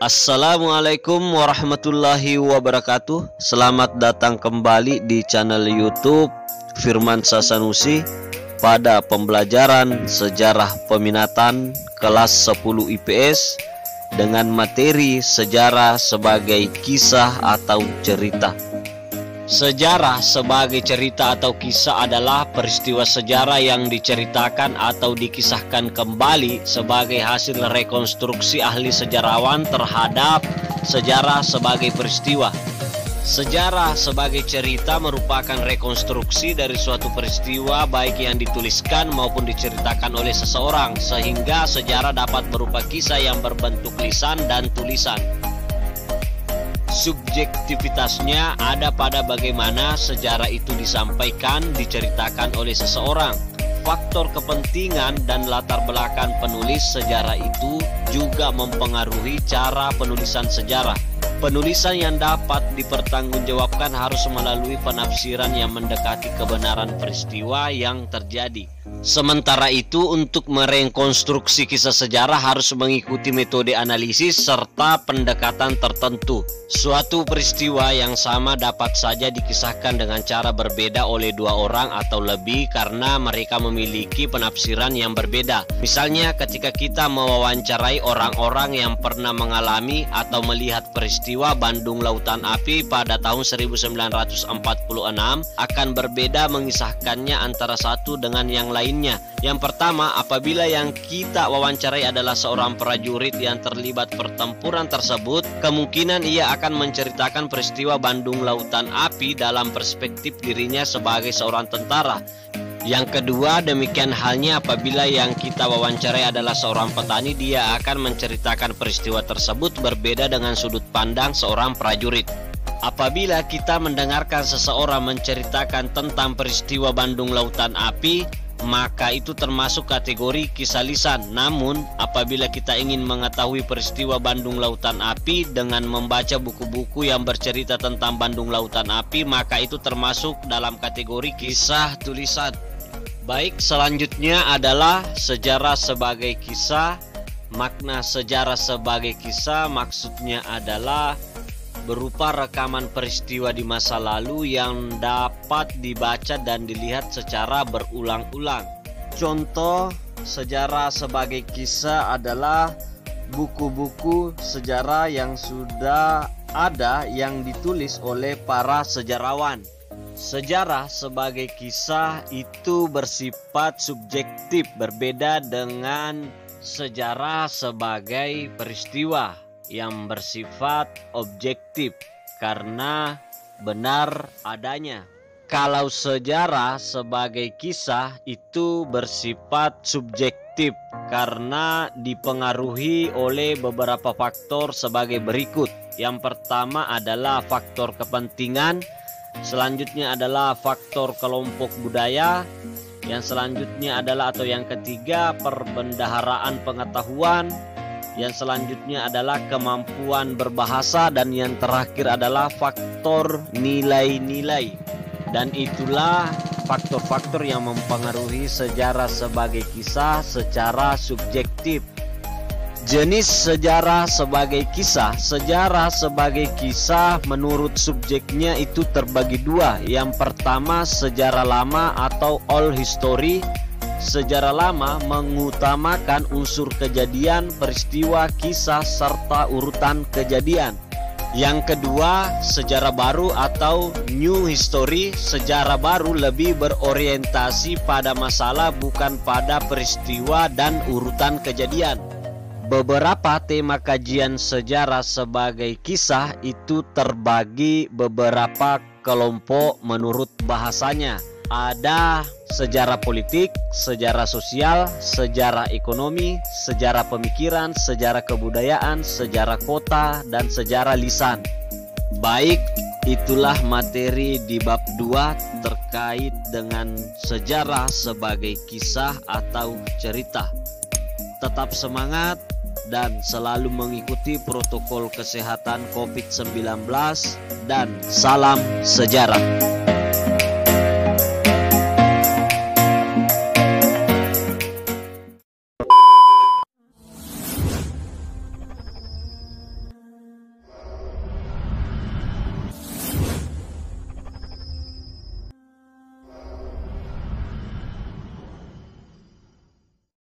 Assalamualaikum warahmatullahi wabarakatuh. Selamat datang kembali di channel YouTube Firmansyah Sanusi pada pembelajaran sejarah peminatan kelas 10 IPS dengan materi sejarah sebagai kisah atau cerita. Sejarah sebagai cerita atau kisah adalah peristiwa sejarah yang diceritakan atau dikisahkan kembali sebagai hasil rekonstruksi ahli sejarawan terhadap sejarah sebagai peristiwa. Sejarah sebagai cerita merupakan rekonstruksi dari suatu peristiwa baik yang dituliskan maupun diceritakan oleh seseorang, sehingga sejarah dapat berupa kisah yang berbentuk lisan dan tulisan. Subjektivitasnya ada pada bagaimana sejarah itu disampaikan, diceritakan oleh seseorang. Faktor kepentingan dan latar belakang penulis sejarah itu juga mempengaruhi cara penulisan sejarah. Penulisan yang dapat dipertanggungjawabkan harus melalui penafsiran yang mendekati kebenaran peristiwa yang terjadi. Sementara itu, untuk merekonstruksi kisah sejarah harus mengikuti metode analisis serta pendekatan tertentu. Suatu peristiwa yang sama dapat saja dikisahkan dengan cara berbeda oleh dua orang atau lebih karena mereka memiliki penafsiran yang berbeda. Misalnya, ketika kita mewawancarai orang-orang yang pernah mengalami atau melihat peristiwa Bandung Lautan Api pada tahun 1946, akan berbeda mengisahkannya antara satu dengan yang lainnya. Yang pertama, apabila yang kita wawancarai adalah seorang prajurit yang terlibat pertempuran tersebut, kemungkinan ia akan menceritakan peristiwa Bandung Lautan Api dalam perspektif dirinya sebagai seorang tentara. Yang kedua, demikian halnya apabila yang kita wawancarai adalah seorang petani, dia akan menceritakan peristiwa tersebut berbeda dengan sudut pandang seorang prajurit. Apabila kita mendengarkan seseorang menceritakan tentang peristiwa Bandung Lautan Api, maka itu termasuk kategori kisah lisan. Namun, apabila kita ingin mengetahui peristiwa Bandung Lautan Api dengan membaca buku-buku yang bercerita tentang Bandung Lautan Api, maka itu termasuk dalam kategori kisah tulisan. Baik, selanjutnya adalah sejarah sebagai kisah. Makna sejarah sebagai kisah maksudnya adalah berupa rekaman peristiwa di masa lalu yang dapat dibaca dan dilihat secara berulang-ulang. Contoh sejarah sebagai kisah adalah buku-buku sejarah yang sudah ada yang ditulis oleh para sejarawan. Sejarah sebagai kisah itu bersifat subjektif, berbeda dengan sejarah sebagai peristiwa yang bersifat objektif karena benar adanya. Kalau sejarah sebagai kisah itu bersifat subjektif karena dipengaruhi oleh beberapa faktor sebagai berikut. Yang pertama adalah faktor kepentingan, selanjutnya adalah faktor kelompok budaya, yang selanjutnya adalah atau yang ketiga perbendaharaan pengetahuan, yang selanjutnya adalah kemampuan berbahasa, dan yang terakhir adalah faktor nilai-nilai. Dan itulah faktor-faktor yang mempengaruhi sejarah sebagai kisah secara subjektif. Jenis sejarah sebagai kisah. Sejarah sebagai kisah menurut subjeknya itu terbagi dua. Yang pertama, sejarah lama atau old history. Sejarah lama mengutamakan unsur kejadian, peristiwa, kisah, serta urutan kejadian. Yang kedua, sejarah baru atau new history. Sejarah baru lebih berorientasi pada masalah, bukan pada peristiwa dan urutan kejadian. Beberapa tema kajian sejarah sebagai kisah itu terbagi beberapa kelompok menurut bahasanya. Ada sejarah politik, sejarah sosial, sejarah ekonomi, sejarah pemikiran, sejarah kebudayaan, sejarah kota, dan sejarah lisan. Baik, itulah materi di bab 2 terkait dengan sejarah sebagai kisah atau cerita. Tetap semangat dan selalu mengikuti protokol kesehatan COVID-19 dan salam sejarah.